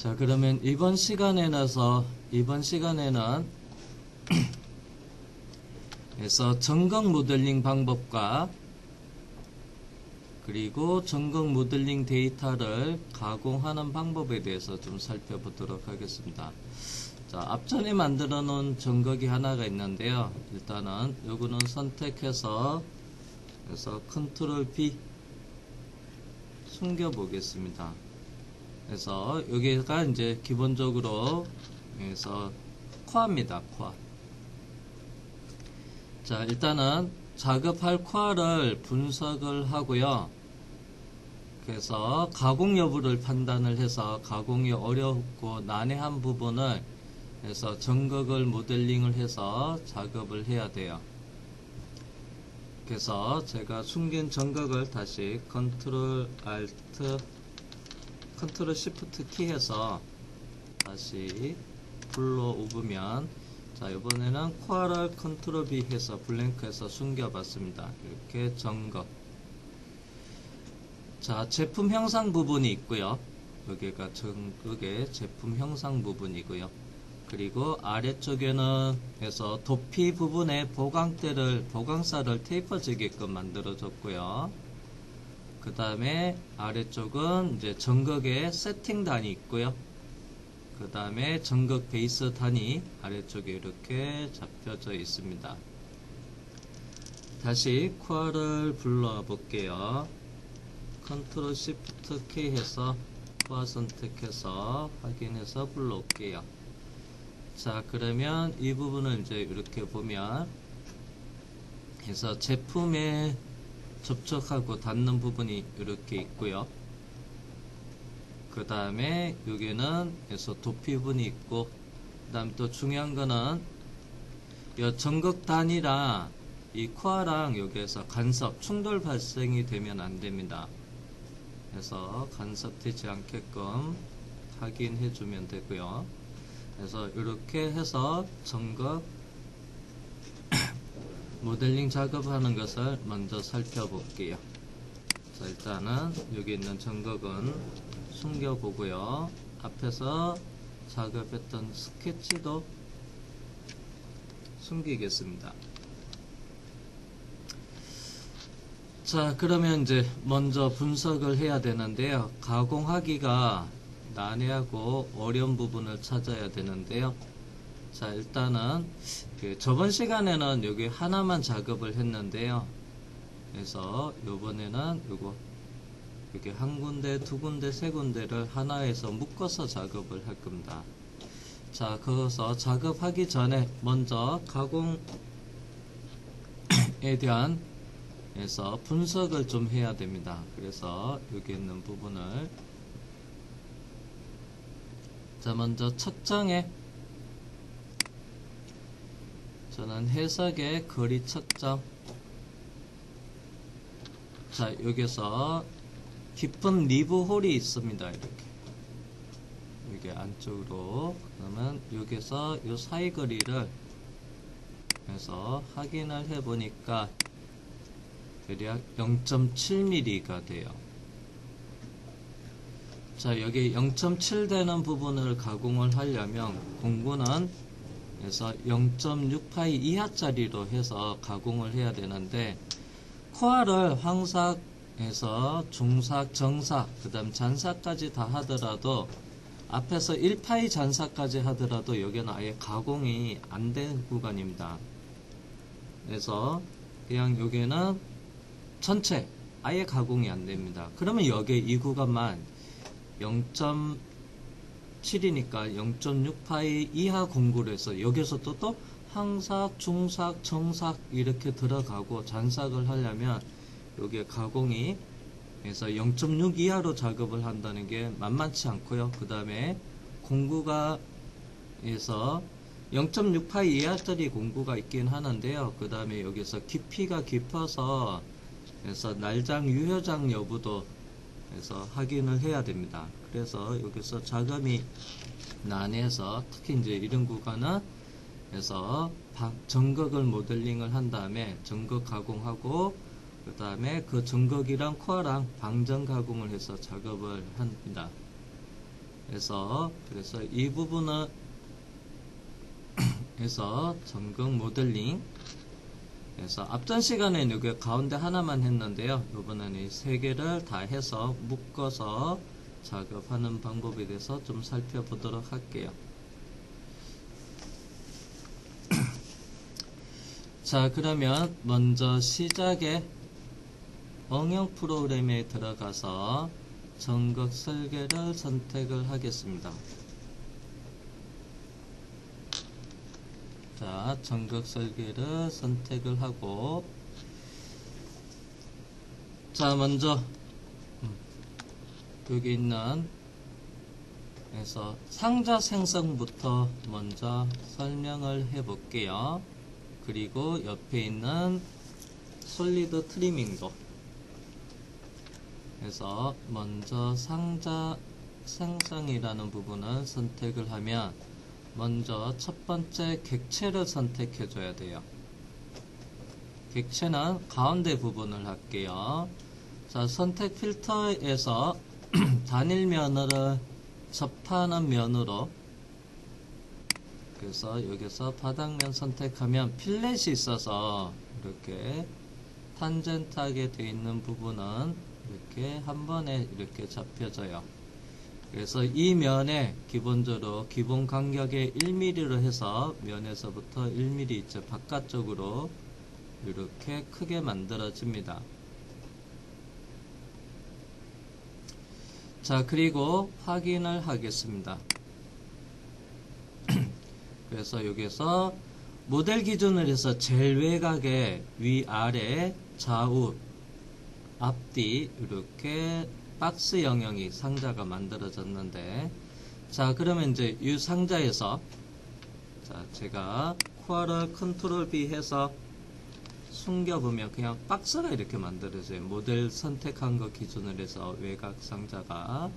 자, 그러면 이번 시간에는 그래서 전극 모델링 방법과 그리고 전극 모델링 데이터를 가공하는 방법에 대해서 좀 살펴보도록 하겠습니다. 자, 앞전에 만들어 놓은 전극이 하나가 있는데요. 일단은 요거는 선택해서 그래서 컨트롤 B 숨겨 보겠습니다. 그래서 여기가 이제 기본적으로 그래서 코어입니다. 코어. 자, 일단은 작업할 코어를 분석을 하고요. 그래서 가공 여부를 판단을 해서 가공이 어렵고 난해한 부분을 해서 전극을 모델링을 해서 작업을 해야 돼요. 그래서 제가 숨긴 전극을 다시 컨트롤 알트 컨트롤 시프트 키 해서 다시 불러오면, 자, 이번에는 코어를 컨트롤 B 해서 블랭크해서 숨겨봤습니다. 이렇게 전극. 자, 제품 형상 부분이 있고요. 여기가 전극의 제품 형상 부분이고요. 그리고 아래쪽에는 해서 도피 부분에 보강살을 테이퍼지게끔 만들어줬고요. 그 다음에 아래쪽은 이제 전극의 세팅단이 있고요. 그 다음에 전극 베이스 단이 아래쪽에 이렇게 잡혀져 있습니다. 다시 코어를 불러 볼게요. 컨트롤 시프트 K 해서 코어 선택해서 확인해서 불러 올게요. 자, 그러면 이 부분을 이제 이렇게 보면 해서 제품에 접촉하고 닿는 부분이 이렇게 있고요. 그 다음에 여기는 해서 도피 부분이 있고, 그 다음에 또 중요한 거는 이 전극 단이랑 이 코어랑 여기에서 간섭, 충돌 발생이 되면 안 됩니다. 그래서 간섭되지 않게끔 확인해 주면 되고요. 그래서 이렇게 해서 전극 모델링 작업하는 것을 먼저 살펴볼게요. 자, 일단은 여기 있는 전극은 숨겨보고요. 앞에서 작업했던 스케치도 숨기겠습니다. 자, 그러면 이제 먼저 분석을 해야 되는데요. 가공하기가 난해하고 어려운 부분을 찾아야 되는데요. 자, 일단은 저번 시간에는 여기 하나만 작업을 했는데요. 그래서 요번에는 여기 한 군데, 두 군데, 세 군데를 하나에서 묶어서 작업을 할 겁니다. 자, 거기서 작업하기 전에 먼저 가공에 대한 그래서 분석을 좀 해야 됩니다. 그래서 여기 있는 부분을, 자, 먼저 첫 장에 저는 해석의 거리 측정. 자, 여기서 깊은 리브 홀이 있습니다. 이렇게. 여기 안쪽으로. 그러면 여기서 이 사이 거리를 해서 확인을 해 보니까 대략 0.7mm가 돼요. 자, 여기 0.7 되는 부분을 가공을 하려면 공구는 그래서 0.6파이 이하짜리로 해서 가공을 해야 되는데, 코어를 황삭해서 중삭, 정삭, 그 다음 잔삭까지 다 하더라도, 앞에서 1파이 잔삭까지 하더라도 여기는 아예 가공이 안 된 구간입니다. 그래서 그냥 여기는 전체 아예 가공이 안 됩니다. 그러면 여기 이 구간만 0.7이니까 0.6파이 이하 공구를 해서 여기서 또 항삭, 중삭, 정삭 이렇게 들어가고 잔삭을 하려면 여기에 가공이 그래서 0.6 이하로 작업을 한다는 게 만만치 않고요. 그 다음에 공구가 해서 0.6파이 이하짜리 공구가 있긴 하는데요. 그 다음에 여기서 깊이가 깊어서 그래서 날장, 유효장 여부도 그래서 확인을 해야 됩니다. 그래서 여기서 작업이 난해서 특히 이제 이런 구간은 그래서 전극을 모델링을 한 다음에 전극 가공하고 그 다음에 그 전극이랑 코어랑 방전 가공을 해서 작업을 합니다. 그래서 이 부분은 해서 전극 모델링 그래서 앞전 시간에는 여기 가운데 하나만 했는데요. 이번에는 이 세 개를 다 해서 묶어서 작업하는 방법에 대해서 좀 살펴보도록 할게요. 자, 그러면 먼저 시작에 응용 프로그램에 들어가서 전극 설계를 선택을 하겠습니다. 자, 전극 설계를 선택을 하고, 자, 먼저 여기 있는 그래서 상자 생성부터 먼저 설명을 해 볼게요. 그리고 옆에 있는 솔리드 트리밍도 그래서 먼저 상자 생성이라는 부분을 선택을 하면 먼저 첫 번째 객체를 선택해 줘야 돼요. 객체는 가운데 부분을 할게요. 자, 선택 필터에서 단일 면을 접하는 면으로 그래서 여기서 바닥면 선택하면 필렛이 있어서 이렇게 탄젠트하게 되어 있는 부분은 이렇게 한 번에 이렇게 잡혀져요. 그래서 이 면에 기본적으로 기본 간격에 1mm로 해서 면에서부터 1mm 이제 바깥쪽으로 이렇게 크게 만들어집니다. 자, 그리고 확인을 하겠습니다. 그래서 여기서 모델 기준을 해서 제일 외곽에 위아래 좌우 앞뒤 이렇게 박스 영역이 상자가 만들어졌는데, 자, 그러면 이제 이 상자에서 자, 제가 코어를 컨트롤 B 해서 숨겨보면 그냥 박스가 이렇게 만들어져요. 모델 선택한 거 기준으로 해서 외곽 상자가.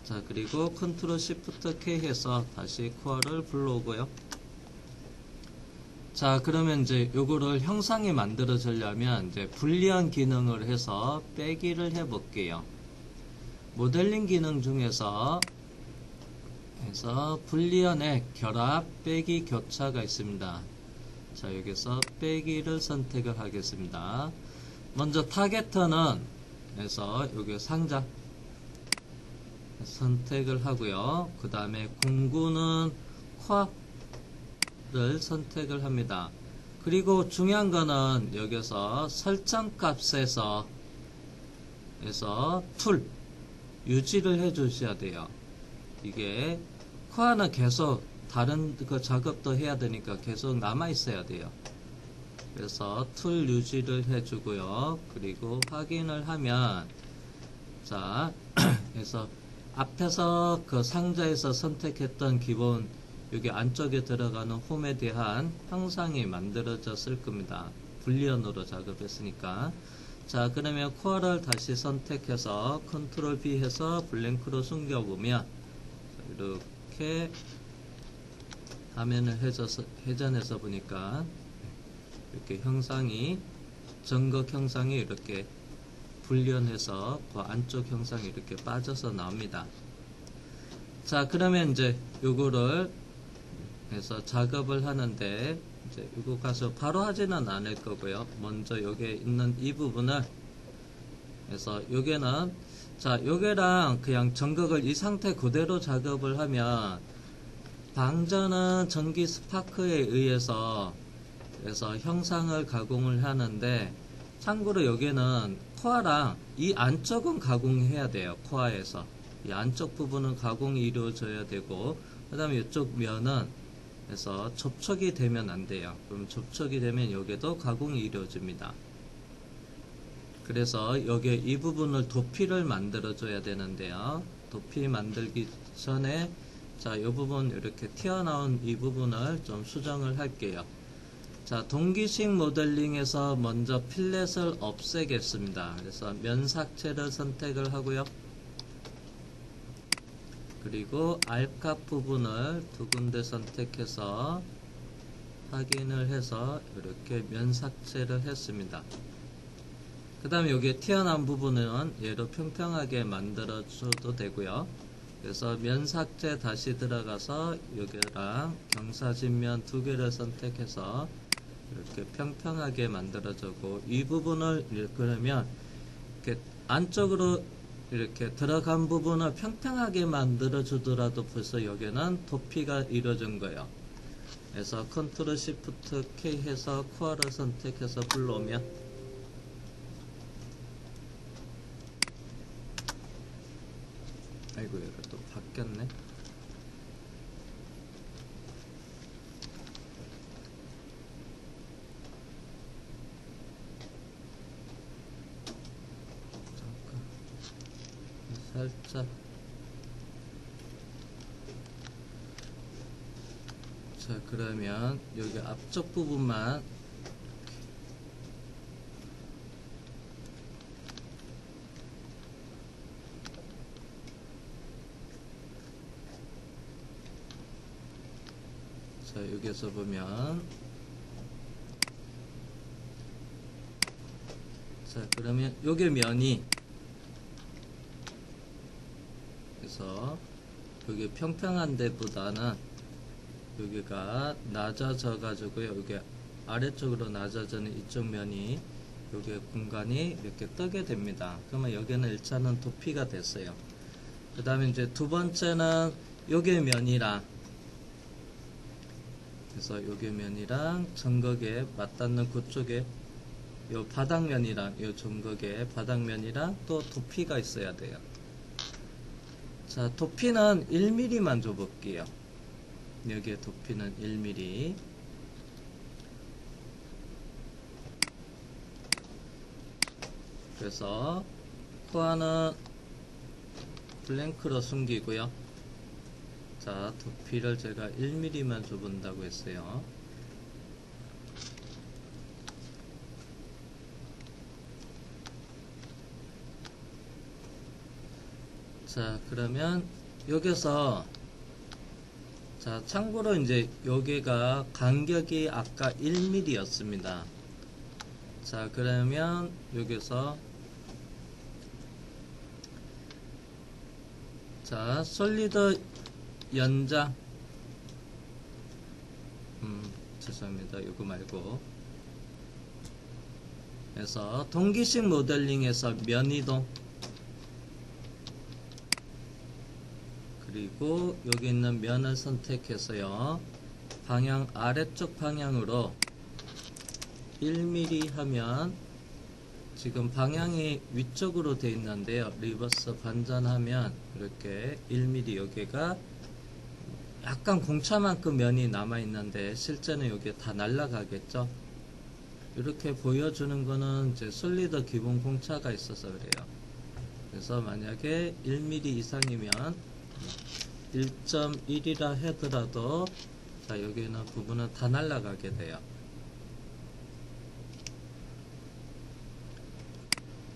자, 그리고 컨트롤 시프트 K 해서 다시 코어를 불러오고요. 자, 그러면 이제 요거를 형상이 만들어지려면 이제 불리언 기능을 해서 빼기를 해 볼게요. 모델링 기능 중에서 불리언의 결합, 빼기, 교차가 있습니다. 자, 여기서 빼기를 선택을 하겠습니다. 먼저 타겟터는 여기 상자 선택을 하고요. 그 다음에 공구는 코어를 선택을 합니다. 그리고 중요한 거는 여기서 설정 값에서 툴 유지를 해 주셔야 돼요. 이게 코어는 계속 다른 그 작업도 해야 되니까 계속 남아 있어야 돼요. 그래서 툴 유지를 해 주고요. 그리고 확인을 하면 자, 그래서 앞에서 그 상자에서 선택했던 기본 여기 안쪽에 들어가는 홈에 대한 형상이 만들어졌을 겁니다. 불리언으로 작업했으니까. 자, 그러면 코어를 다시 선택해서 컨트롤 B 해서 블랭크로 숨겨보면 이렇게 화면을 회전해서 보니까 이렇게 형상이 전극 형상이 이렇게 불리언해서 그 안쪽 형상이 이렇게 빠져서 나옵니다. 자, 그러면 이제 요거를 해서 작업을 하는데 이제 이거 가서 바로 하지는 않을 거고요. 먼저 여기에 있는 이 부분을 해서 요게는 자, 요게랑 그냥 전극을 이 상태 그대로 작업을 하면 방전은 전기 스파크에 의해서 그래서 형상을 가공을 하는데 참고로 여기는 코어랑 이 안쪽은 가공해야 돼요. 코어에서 이 안쪽 부분은 가공이 이루어져야 되고 그 다음에 이쪽 면은 그래서 접촉이 되면 안 돼요. 그럼 접촉이 되면 여기도 가공이 이루어집니다. 그래서 여기 이 부분을 도피를 만들어 줘야 되는데요. 도피 만들기 전에 자, 이 부분 이렇게 튀어나온 이 부분을 좀 수정을 할게요. 자, 동기식 모델링에서 먼저 필렛을 없애겠습니다. 그래서 면삭제를 선택을 하고요. 그리고 R값 부분을 두 군데 선택해서 확인을 해서 이렇게 면삭제를 했습니다. 그 다음에 여기에 튀어나온 부분은 얘로 평평하게 만들어 줘도 되고요. 그래서 면 삭제 다시 들어가서 여기랑 경사진면 두 개를 선택해서 이렇게 평평하게 만들어주고, 이 부분을 그러면 이렇게 안쪽으로 이렇게 들어간 부분을 평평하게 만들어 주더라도 벌써 여기는 도피가 이루어진 거예요. 그래서 컨트롤 시프트 K 해서 코어를 선택해서 불러오면, 아이고 얘가 또 바뀌었네. 살짝. 자, 그러면 여기 앞쪽 부분만 자, 여기서 보면, 자, 그러면 요게 면이, 그래서 여기 평평한 데보다는 여기가 낮아져 가지고요, 여기 아래쪽으로 낮아지는 이쪽 면이, 여기 공간이 이렇게 뜨게 됩니다. 그러면 여기는 일단은 도피가 됐어요. 그 다음에 이제 두 번째는 요게 면이랑, 그래서 요게 면이랑 정극에 맞닿는 그쪽에 요 바닥면이랑 요 정극에 바닥면이랑 또 도피가 있어야 돼요. 자, 도피는 1mm만 줘볼게요. 여기에 도피는 1mm. 그래서 코어는 블랭크로 숨기고요. 자, 도피를 제가 1mm만 줘본다고 했어요. 자, 그러면 여기서, 자, 참고로 이제 여기가 간격이 아까 1mm 였습니다. 자, 그러면 여기서, 자, 솔리드 연장, 죄송합니다. 이거 말고. 그래서 동기식 모델링에서 면 이동, 그리고 여기 있는 면을 선택해서요, 방향 아래쪽 방향으로 1mm 하면, 지금 방향이 위쪽으로 되어 있는데요, 리버스 반전하면 이렇게 1mm, 여기가 약간 공차만큼 면이 남아 있는데 실제는 여기 다 날아가겠죠. 이렇게 보여주는 거는 이제 솔리드 기본 공차가 있어서 그래요. 그래서 만약에 1mm 이상이면 1.1이라 하더라도, 자, 여기 있는 부분은 다 날아가게 돼요.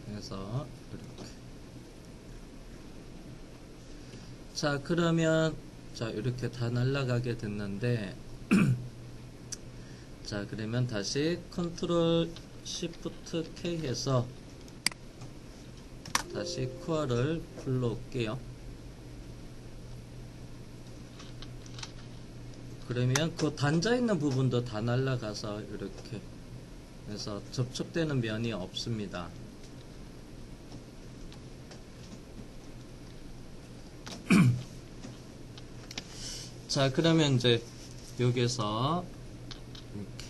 그래서 이렇게. 자, 그러면, 자, 이렇게 다 날아가게 됐는데, 자, 그러면 다시 컨트롤 시프트 K 해서 다시 코어를 불러올게요. 그러면 그 단자 있는 부분도 다 날아가서 이렇게 해서 접촉되는 면이 없습니다. 자, 그러면 이제 여기서 이렇게,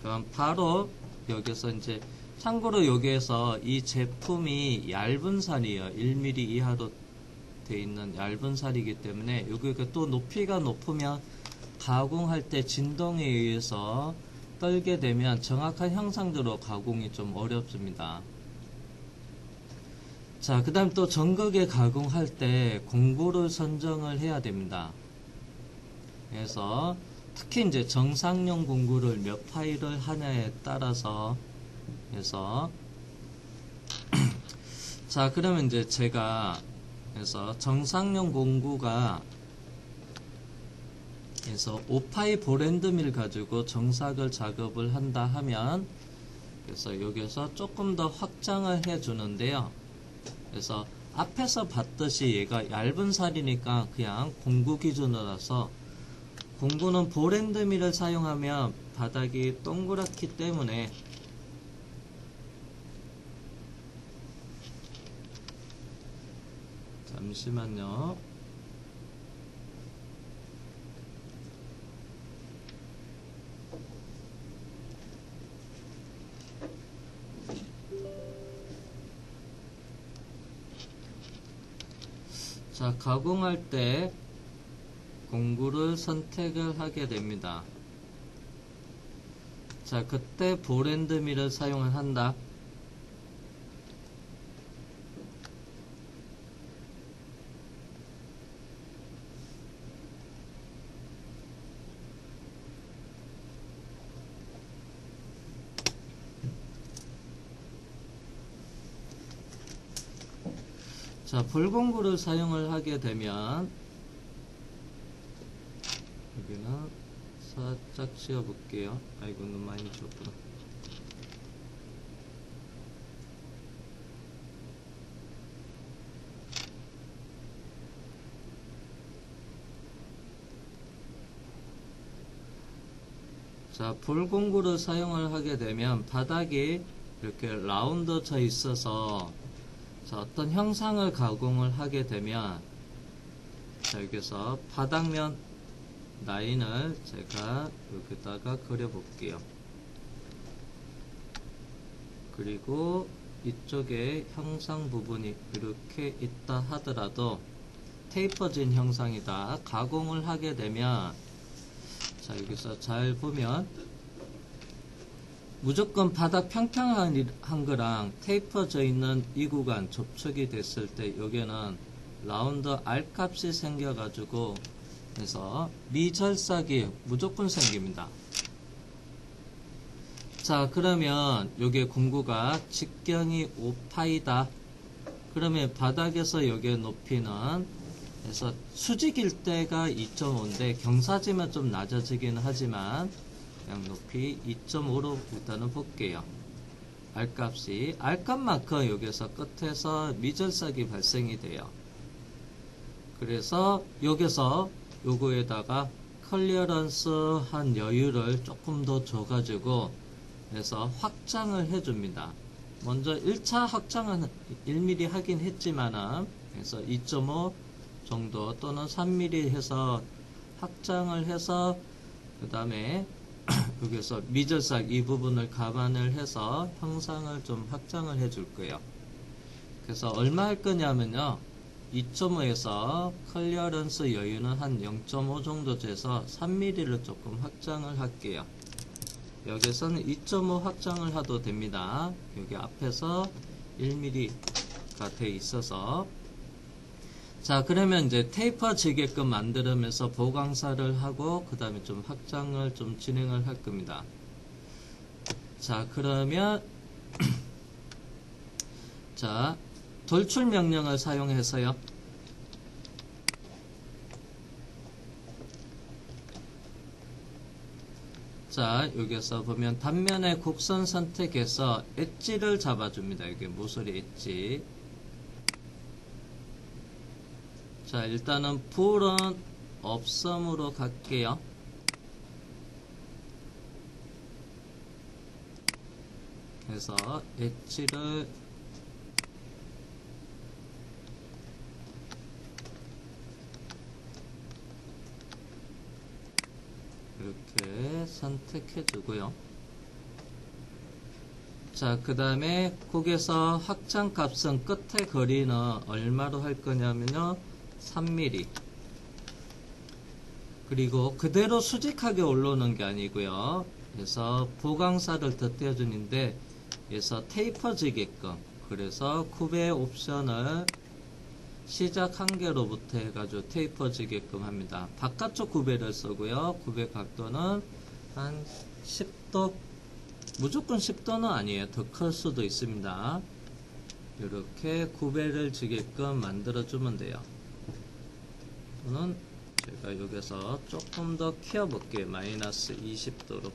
그럼 바로 여기서 이제, 참고로 여기에서 이 제품이 얇은 살이에요. 1mm 이하로 되어 있는 얇은 살이기 때문에 여기가 또 높이가 높으면 가공할 때 진동에 의해서 떨게 되면 정확한 형상대로 가공이 좀 어렵습니다. 자, 그 다음 또 전극에 가공할 때 공구를 선정을 해야 됩니다. 그래서 특히 이제 정상용 공구를 몇 파일을 하냐에 따라서 해서 자, 그러면 이제 제가 그래서 정상용 공구가 그래서 5파이 보랜드밀 가지고 정삭을 작업을 한다 하면, 그래서 여기서 조금 더 확장을 해 주는데요. 그래서 앞에서 봤듯이 얘가 얇은 살이니까 그냥 공구 기준으로서, 공구는 볼앤드밀을 사용하면 바닥이 동그랗기 때문에 잠시만요. 자, 가공할 때 공구를 선택을 하게 됩니다. 자, 그때 볼앤드밀을 사용을 한다. 자, 볼공구를 사용을 하게 되면 여기는 살짝 씌워볼게요. 아이고, 너무 많이 줬구나. 자, 볼공구를 사용을 하게 되면 바닥이 이렇게 라운드져 있어서, 자, 어떤 형상을 가공을 하게 되면, 자, 여기서 바닥면 라인을 제가 여기다가 그려볼게요. 그리고 이쪽에 형상 부분이 이렇게 있다 하더라도 테이퍼진 형상이다 가공을 하게 되면, 자, 여기서 잘 보면 무조건 바닥 평평한 거랑 테이퍼져 있는 이 구간 접촉이 됐을 때 여기는 라운드 R값이 생겨가지고, 그래서 미절삭이 무조건 생깁니다. 자, 그러면 여기에 공구가 직경이 5파이다. 그러면 바닥에서 여기의 높이는, 그래서 수직일 때가 2.5인데 경사지면 좀 낮아지긴 하지만 그냥 높이 2.5로 일단은 볼게요. R값이, R값만큼 여기서 끝에서 미절삭이 발생이 돼요. 그래서 여기서 요거에다가 클리어런스 한 여유를 조금 더 줘가지고 그래서 확장을 해줍니다. 먼저 1차 확장은 1mm 하긴 했지만은, 그래서 2.5 정도 또는 3mm 해서 확장을 해서, 그 다음에 여기서 미절삭 이 부분을 감안을 해서 형상을 좀 확장을 해줄 거예요. 그래서 얼마 할 거냐면요, 2.5에서 클리어런스 여유는 한 0.5 정도 돼서 3mm를 조금 확장을 할게요. 여기서는 2.5 확장을 해도 됩니다. 여기 앞에서 1mm가 돼 있어서. 자, 그러면 이제 테이퍼 지게끔 만들면서 보강사를 하고 그 다음에 좀 확장을 좀 진행을 할 겁니다. 자, 그러면 자, 돌출 명령을 사용해서요. 자, 여기서 보면 단면의 곡선 선택해서 엣지를 잡아줍니다. 여기 모서리 엣지. 자, 일단은 풀은 업섬으로 갈게요. 그래서 엣지를 이렇게 선택해 주고요. 자, 그 다음에 거기서 확장 값은 끝에 거리는 얼마로 할 거냐면요, 3mm. 그리고 그대로 수직하게 올라오는 게 아니고요, 그래서 보강사를 더 떼어주는데, 그래서 테이퍼지게끔, 그래서 쿠베 옵션을 시작 한계로부터 해가지고 테이퍼지게끔 합니다. 바깥쪽 구배를 쓰고요. 구배 각도는 한 10도, 무조건 10도는 아니에요. 더 클 수도 있습니다. 이렇게 구배를 지게끔 만들어주면 돼요. 또는 제가 여기서 조금 더 키워볼게요. 마이너스 20도로.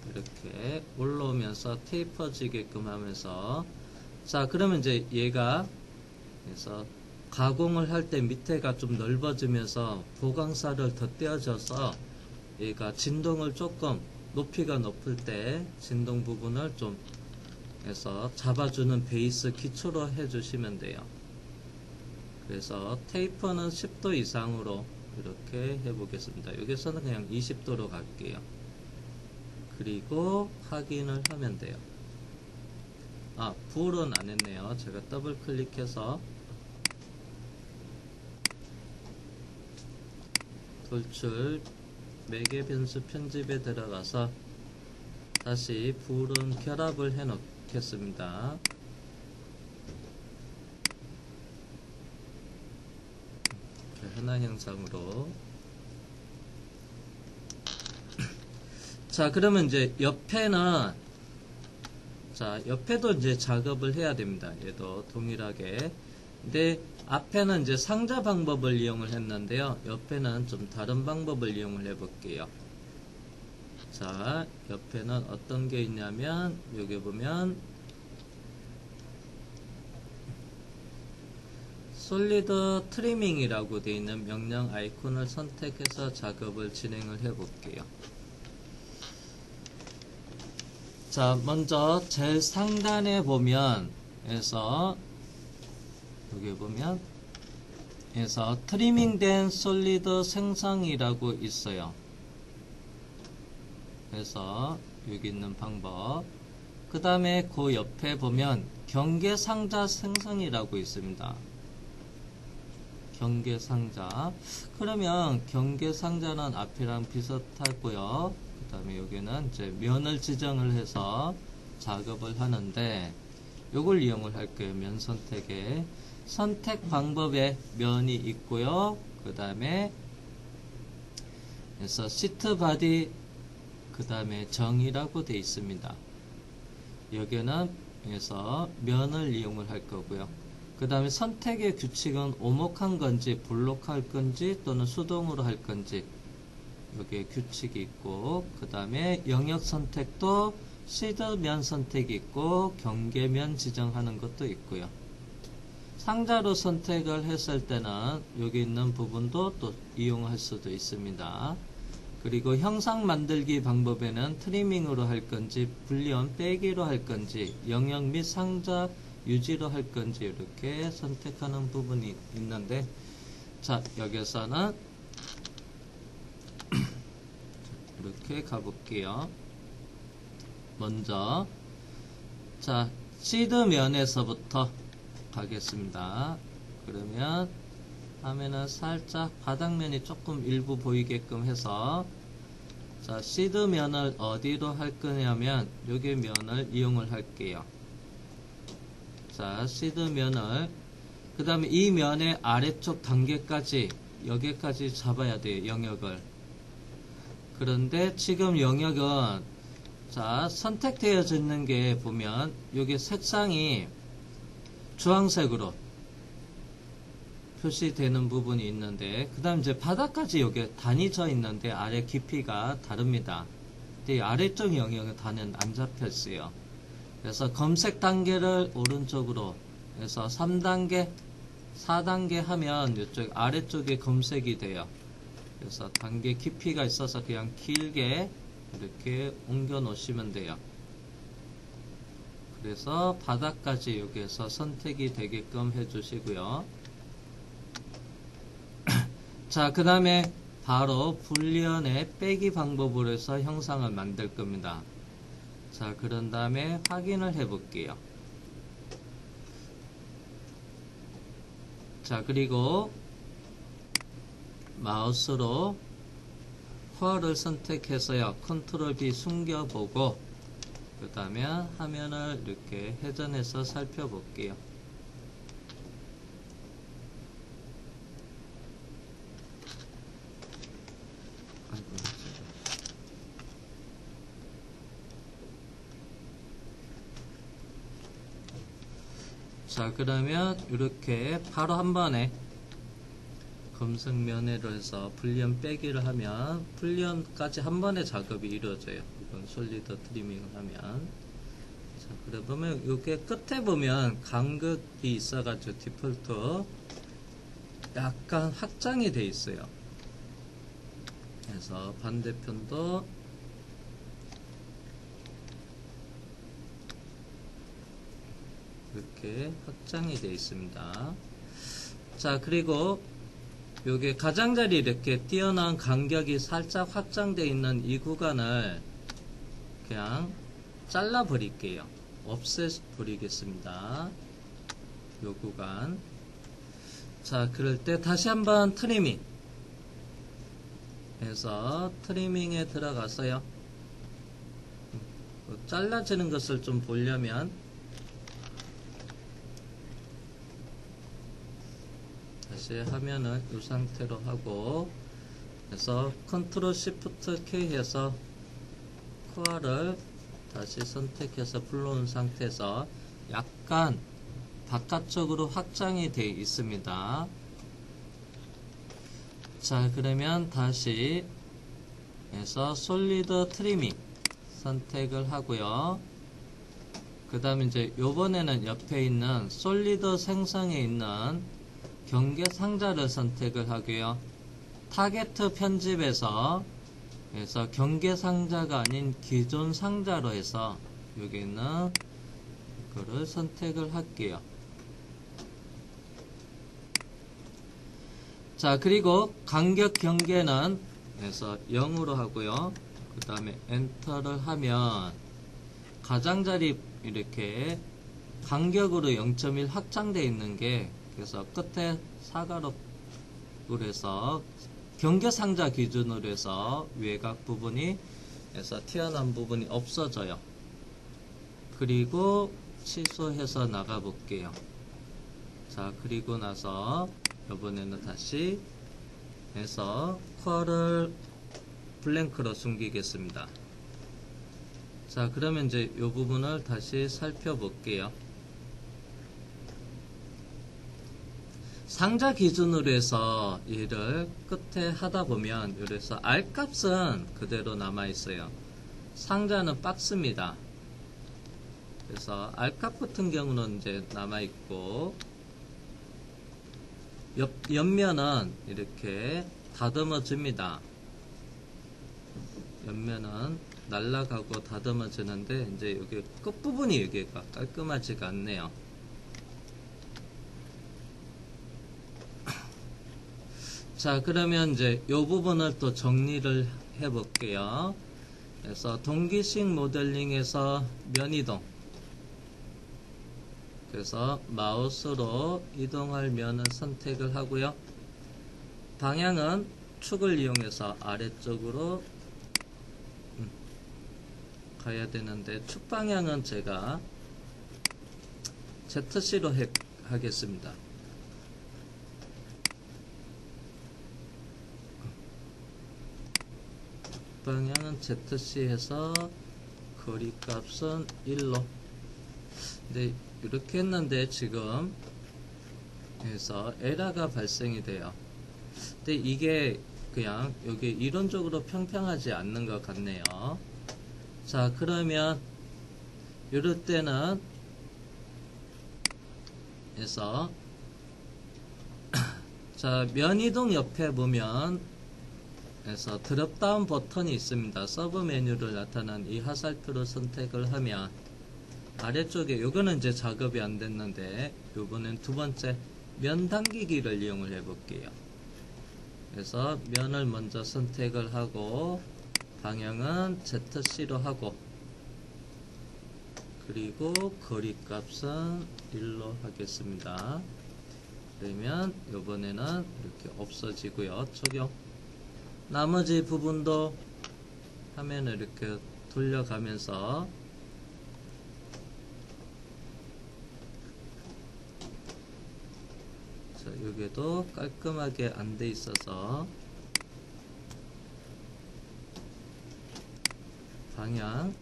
이렇게 올라오면서 테이퍼지게끔 하면서, 자, 그러면 이제 얘가 그래서 가공을 할 때 밑에가 좀 넓어지면서 보강살을 더 떼어줘서 얘가 진동을 조금 높이가 높을 때 진동 부분을 좀 해서 잡아주는 베이스 기초로 해주시면 돼요. 그래서 테이퍼는 10도 이상으로 이렇게 해보겠습니다. 여기서는 그냥 20도로 갈게요. 그리고 확인을 하면 돼요. 불은 안 했네요. 제가 더블 클릭해서 돌출 매개 변수 편집에 들어가서 다시 불은 결합을 해 놓겠습니다. 하나 형상으로. 자, 그러면 이제 옆에는, 자, 옆에도 이제 작업을 해야 됩니다. 얘도 동일하게. 근데 앞에는 이제 상자 방법을 이용을 했는데요. 옆에는 좀 다른 방법을 이용을 해 볼게요. 자, 옆에는 어떤 게 있냐면, 여기 보면, 솔리드 트리밍이라고 되어 있는 명령 아이콘을 선택해서 작업을 진행을 해 볼게요. 자, 먼저 제일 상단에 보면 여기 보면 트리밍된 솔리드 생성이라고 있어요. 그래서 여기 있는 방법, 그 다음에 그 옆에 보면 경계상자 생성이라고 있습니다. 경계상자. 그러면 경계상자는 앞이랑 비슷하고요. 그 다음에 여기는 이제 면을 지정을 해서 작업을 하는데, 요걸 이용을 할 거예요. 면 선택에. 선택 방법에 면이 있고요. 그 다음에 시트 바디, 그 다음에 정이라고 되어 있습니다. 여기는 면을 이용을 할 거고요. 그 다음에 선택의 규칙은 오목한 건지 블록할 건지 또는 수동으로 할 건지 여기에 규칙이 있고, 그 다음에 영역 선택도 시드면 선택이 있고 경계면 지정하는 것도 있고요. 상자로 선택을 했을 때는 여기 있는 부분도 또 이용할 수도 있습니다. 그리고 형상 만들기 방법에는 트리밍으로 할 건지 불리언 빼기로 할 건지 영역 및 상자 유지로 할 건지 이렇게 선택하는 부분이 있는데, 자, 여기서는 이렇게 가볼게요. 먼저 자, 시드면에서부터 가겠습니다. 그러면 화면은 살짝 바닥면이 조금 일부 보이게끔 해서, 자, 시드면을 어디로 할 거냐면 여기 면을 이용을 할게요. 자, 시드면을, 그 다음에 이 면의 아래쪽 단계까지 여기까지 잡아야 돼요. 영역을. 그런데 지금 영역은, 자, 선택되어져 있는 게 보면 여기 색상이 주황색으로 표시되는 부분이 있는데, 그 다음 이제 바닥까지 여기 단이 져 있는데 아래 깊이가 다릅니다. 근데 아래쪽 영역은 단은 안 잡혀 있어요. 그래서 검색 단계를 오른쪽으로 해서 3단계, 4단계 하면 이쪽 아래쪽에 검색이 돼요. 그래서 단계 깊이가 있어서 그냥 길게 이렇게 옮겨 놓으시면 돼요. 그래서 바닥까지 여기에서 선택이 되게끔 해주시고요. 자, 그 다음에 바로 불리언의 빼기 방법으로 해서 형상을 만들 겁니다. 자, 그런 다음에 확인을 해 볼게요. 자, 그리고 마우스로 코어를 선택해서요, 컨트롤 B 숨겨보고, 그 다음에 화면을 이렇게 회전해서 살펴볼게요. 자, 그러면 이렇게 바로 한 번에 검색 면회로 해서 불리언 빼기를 하면 불리언까지 한 번에 작업이 이루어져요. 이건 솔리드 트리밍을 하면. 자, 그래 보면 이게 끝에 보면 간극이 있어가지고 디폴트 약간 확장이 돼 있어요. 그래서 반대편도 이렇게 확장이 되어 있습니다. 자, 그리고 요게 가장자리 이렇게 띄어나온 간격이 살짝 확장되어 있는 이 구간을 그냥 잘라 버릴게요. 없애 버리겠습니다. 요 구간. 자, 그럴 때 다시 한번 트리밍 해서 트리밍에 들어가서요. 잘라지는 것을 좀 보려면 다시 화면을 이 상태로 하고 그래서 컨트롤 시프트 K 해서 코어를 다시 선택해서 불러온 상태에서 약간 바깥쪽으로 확장이 되어 있습니다. 자, 그러면 다시 해서 솔리드 트리밍 선택을 하고요. 그 다음에 이제 요번에는 옆에 있는 솔리드 생성에 있는 경계 상자를 선택을 하고요. 타겟 편집에서 그래서 경계 상자가 아닌 기존 상자로 해서 여기 있는 이거를 선택을 할게요. 자, 그리고 간격 경계는 그래서 0으로 하고요. 그 다음에 엔터를 하면 가장자리 이렇게 간격으로 0.1 확장되어 있는 게 그래서 끝에 사각으로 해서 경계 상자 기준으로 해서 외곽 부분이 해서 튀어나온 부분이 없어져요. 그리고 취소해서 나가 볼게요. 자, 그리고 나서 이번에는 다시 해서 코어를 블랭크로 숨기겠습니다. 자, 그러면 이제 이 부분을 다시 살펴볼게요. 상자 기준으로 해서 얘를 끝에 하다 보면 이래서 R 값은 그대로 남아 있어요. 상자는 박스입니다. 그래서 R 값 같은 경우는 이제 남아 있고 옆면은 이렇게 다듬어집니다. 옆면은 날라가고 다듬어지는데 이제 여기 끝부분이 여기가 깔끔하지가 않네요. 자, 그러면 이제 이 부분을 또 정리를 해 볼게요. 그래서 동기식 모델링에서 면이동. 그래서 마우스로 이동할 면을 선택을 하고요. 방향은 축을 이용해서 아래쪽으로 가야 되는데 축 방향은 제가 ZC로 하겠습니다. 방향은 ZC 해서 거리 값은 1로. 근데 이렇게 했는데 지금 해서 에러가 발생이 돼요. 근데 이게 그냥 여기 이론적으로 평평하지 않는 것 같네요. 자, 그러면 이럴 때는 해서 자, 면이동 옆에 보면 그래서 드롭다운 버튼이 있습니다. 서브 메뉴를 나타난 이 화살표를 선택을 하면 아래쪽에 요거는 이제 작업이 안 됐는데 요번엔 두 번째 면 당기기를 이용을 해 볼게요. 그래서 면을 먼저 선택을 하고 방향은 ZC로 하고 그리고 거리 값은 1로 하겠습니다. 그러면 요번에는 이렇게 없어지고요. 적용. 나머지 부분도 화면을 이렇게 돌려가면서 자, 여기도 깔끔하게 안 돼 있어서 방향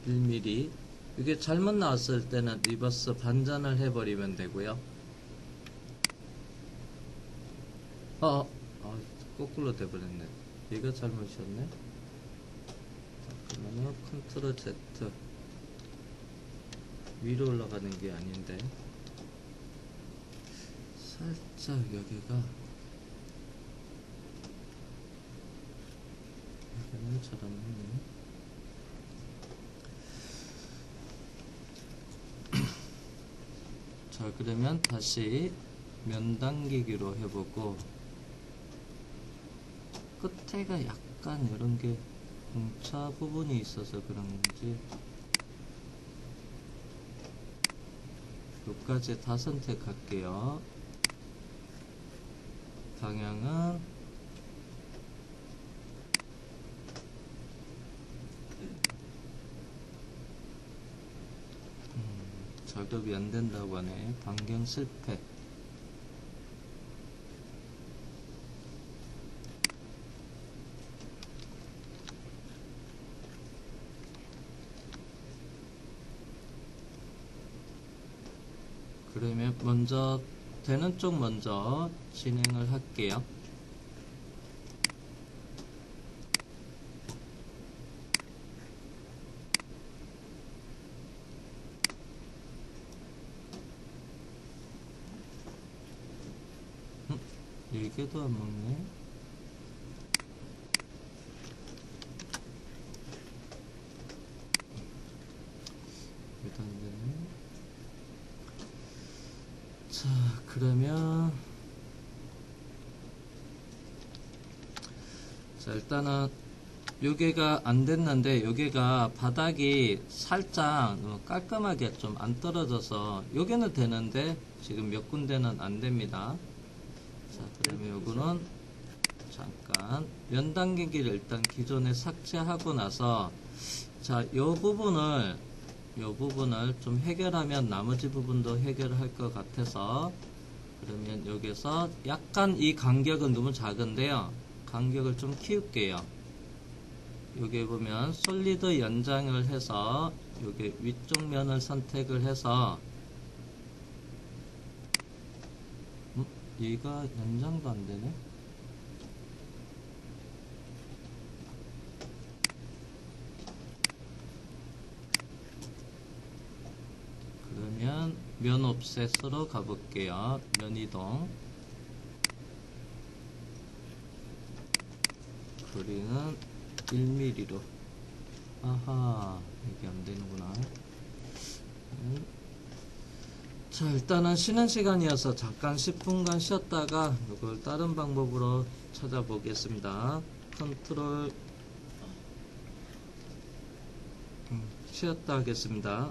1mm 이게 잘못 나왔을 때는 리버스 반전을 해버리면 되고요. 거꾸로 돼버렸네. 이거 잘못이었네. 그러면 컨트롤 Z 위로 올라가는 게 아닌데 살짝 여기가 여기는 잘안했네. 자, 그러면 다시 면 당기기로 해보고, 끝에가 약간 이런 게 공차 부분이 있어서 그런지 여기까지 다 선택할게요. 방향은 작업이 안 된다고 하네. 반경 실패. 그러면 먼저 되는 쪽 먼저 진행을 할게요. 이게도 안 먹네. 이도 안 되네. 자, 그러면 자, 일단은 요게가 안 됐는데 요게가 바닥이 살짝 깔끔하게 좀 안 떨어져서 요게는 되는데 지금 몇 군데는 안 됩니다. 자, 그러면 요거는 잠깐 면 당기기를 일단 기존에 삭제하고 나서 자, 요 부분을 좀 해결하면 나머지 부분도 해결할 것 같아서 그러면 여기서 약간 이 간격은 너무 작은데요. 간격을 좀 키울게요. 여기 보면 솔리드 연장을 해서 여기 위쪽 면을 선택을 해서 얘가 연장도 안 되네. 그러면 면 옵셋으로 가볼게요. 면 이동. 거리는 1mm로. 아하, 이게 안 되는구나. 자, 일단은 쉬는 시간이어서 잠깐 10분간 쉬었다가 이걸 다른 방법으로 찾아보겠습니다. 컨트롤 쉬었다 하겠습니다.